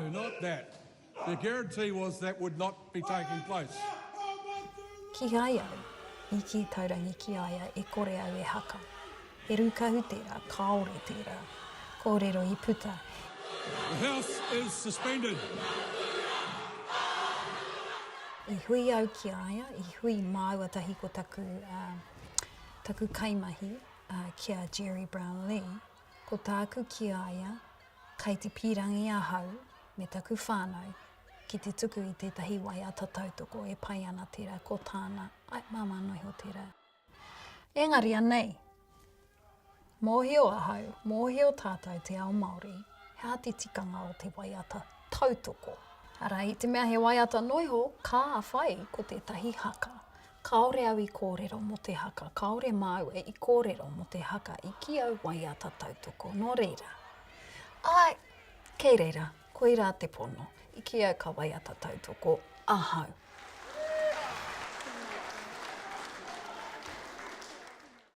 not that. The guarantee was that would not be taking place. Ki ai au, I ki taurangi ki ai e kore au e haka. E rukahu tērā, kaore tērā, kōrero I puta. The House is suspended. I hui au ki aia, I hui māua tahi ko taku kaimahi kia Jerry Brownlee, ko tāku ki aia, kai te pirangi ahau me taku whānau, ki te tuku I tētahi waiata tautoko e pai ana tērā ko tāna, ai māma noiho tērā. Engari anei, mōhio ahau, mōhio tātou te ao Māori, hea te tikanga o te waiata tautoko. Ara, I te mea he waiata noiho, ka whai ko tētahi haka. Kaore au I kōrero mo te haka, kaore māu I kōrero mo te haka, I ki au waiata tautoko, no reira. Ai, kei reira, koe rā te pono, I ki au ka waiata tautoko, ahau.